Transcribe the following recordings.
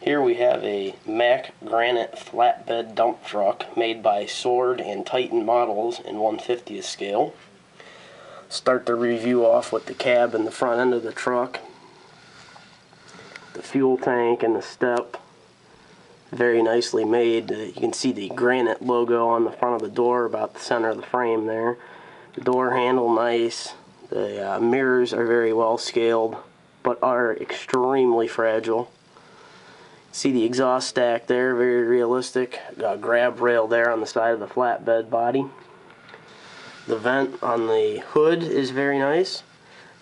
Here we have a Mack Granite flatbed dump truck made by Sword and Titan models in 1/50th scale. Start the review off with the cab and the front end of the truck. The fuel tank and the step, very nicely made. You can see the Granite logo on the front of the door, about the center of the frame there. The door handle nice. The mirrors are very well scaled, but are extremely fragile. See the exhaust stack there, very realistic. Got a grab rail there on the side of the flatbed body. The vent on the hood is very nice.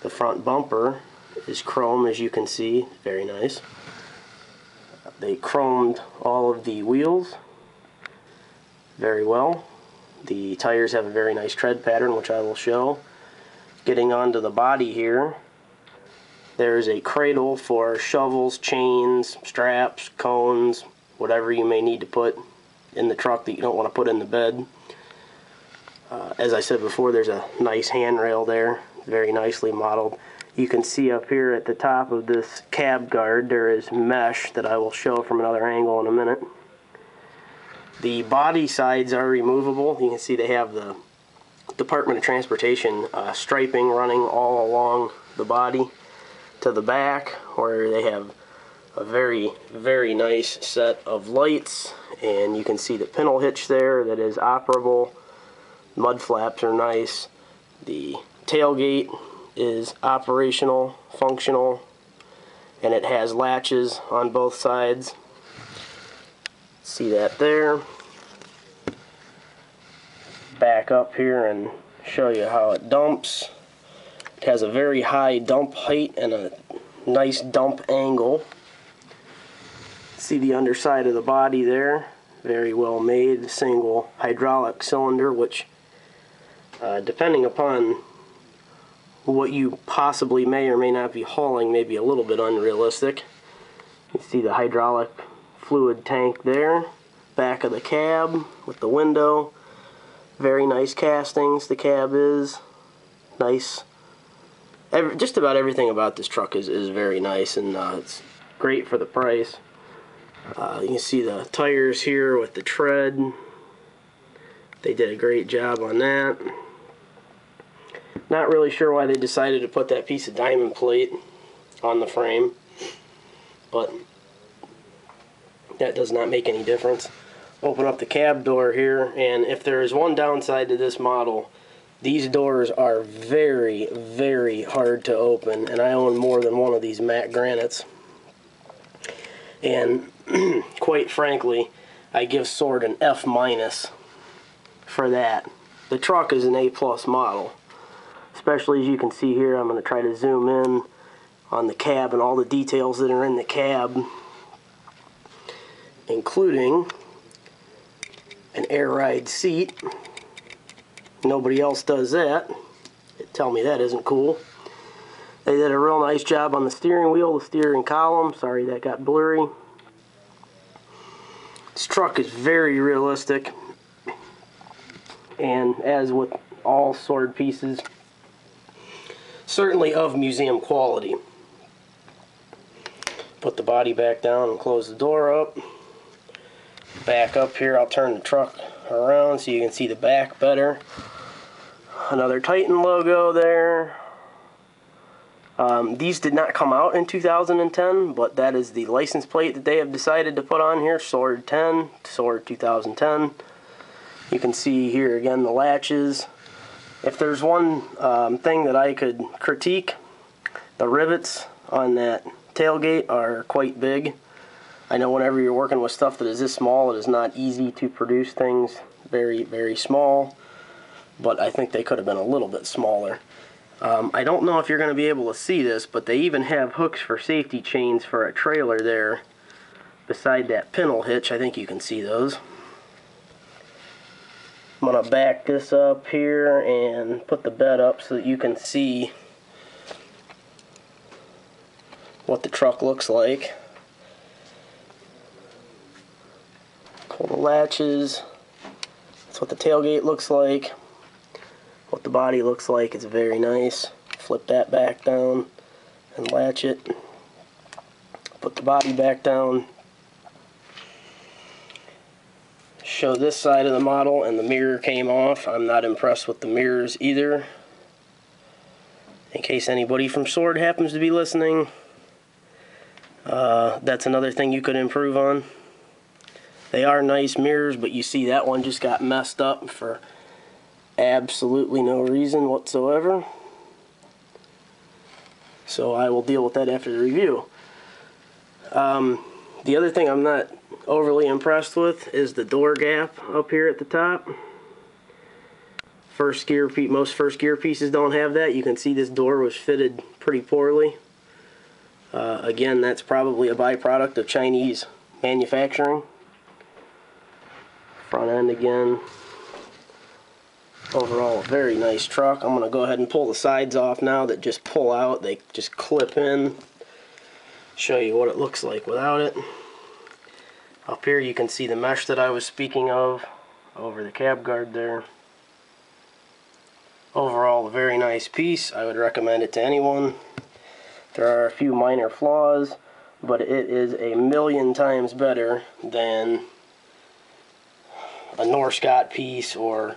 The front bumper is chrome, as you can see, very nice. They chromed all of the wheels very well. The tires have a very nice tread pattern, which I will show. Getting onto the body here, there's a cradle for shovels, chains, straps, cones, whatever you may need to put in the truck that you don't want to put in the bed. As I said before, there's a nice handrail there, very nicely modeled. You can see up here at the top of this cab guard there is mesh that I will show from another angle in a minute. The body sides are removable. You can see they have the Department of Transportation striping running all along the body to the back, where they have a very, very nice set of lights, and you can see the pintle hitch there that is operable. Mud flaps are nice. The tailgate is operational, functional, and it has latches on both sides. See that there. Back up here and show you how it dumps. It has a very high dump height and a nice dump angle. See the underside of the body there, very well made. Single hydraulic cylinder, which depending upon what you possibly may or may not be hauling, may be a little bit unrealistic. You see the hydraulic fluid tank there. Back of the cab with the window. Very nice castings. The cab is nice. Just about everything about this truck is very nice, and it's great for the price. You can see the tires here with the tread. They did a great job on that. Not really sure why they decided to put that piece of diamond plate on the frame, but that does not make any difference. Open up the cab door here, and if there is one downside to this model, these doors are very, very hard to open, and I own more than one of these Mack Granites. And quite frankly, I give Sword an F- for that. The truck is an A+ model. Especially as you can see here, I'm going to try to zoom in on the cab and all the details that are in the cab, including an air ride seat. Nobody else does that. Tell me that isn't cool. They did a real nice job on the steering wheel, the steering column. Sorry that got blurry. This truck is very realistic, and as with all Sword pieces, certainly of museum quality. Put the body back down and close the door up. Back up here, I'll turn the truck around so you can see the back better. Another Titan logo there. These did not come out in 2010, but that is the license plate that they have decided to put on here, Sword 10, Sword 2010. You can see here again the latches. If there's one thing that I could critique, the rivets on that tailgate are quite big. I know whenever you're working with stuff that is this small, it is not easy to produce things very, very small, but I think they could have been a little bit smaller. I don't know if you're going to be able to see this, but they even have hooks for safety chains for a trailer there beside that pintle hitch. I think you can see those. I'm going to back this up here and put the bed up so that you can see what the truck looks like. Pull the latches. That's what the tailgate looks like. What the body looks like. It's very nice. Flip that back down and latch it. Put the body back down. show this side of the model, and the mirror came off. I'm not impressed with the mirrors either. In case anybody from Sword happens to be listening, that's another thing you could improve on. They are nice mirrors, but you see that one just got messed up for absolutely no reason whatsoever. So I will deal with that after the review. The other thing I'm not overly impressed with is the door gap up here at the top. Most first gear pieces don't have that. You can see this door was fitted pretty poorly. Again, that's probably a byproduct of Chinese manufacturing. Front end again. Overall, a very nice truck. I'm going to go ahead and pull the sides off now that just pull out. They just clip in. Show you what it looks like without it. Up here you can see the mesh that I was speaking of over the cab guard there. Overall, a very nice piece. I would recommend it to anyone. There are a few minor flaws, but it is a million times better than a Norscot piece or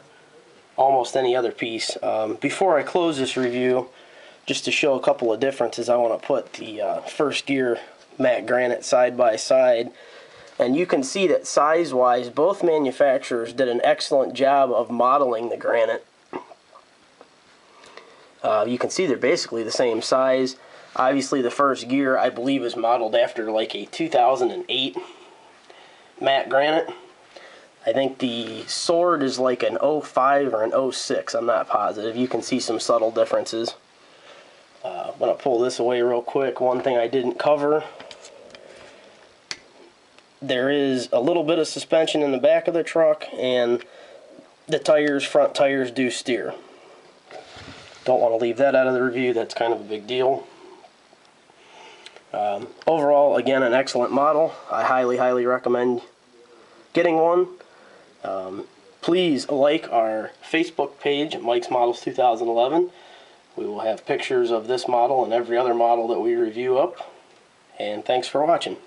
almost any other piece. Before I close this review, just to show a couple of differences, I want to put the first gear Mack Granite side by side, and you can see that size-wise both manufacturers did an excellent job of modeling the Granite. You can see they're basically the same size. Obviously the first gear I believe is modeled after like a 2008 Mack Granite. I think the Sword is like an 05 or an 06, I'm not positive. You can see some subtle differences. I'm going to pull this away real quick. One thing I didn't cover, there is a little bit of suspension in the back of the truck, and the tires, front tires, do steer. Don't want to leave that out of the review. That's kind of a big deal. Overall, again, an excellent model. I highly recommend getting one. Please like our Facebook page, Mike's Models 2011. We will have pictures of this model and every other model that we review up. And thanks for watching.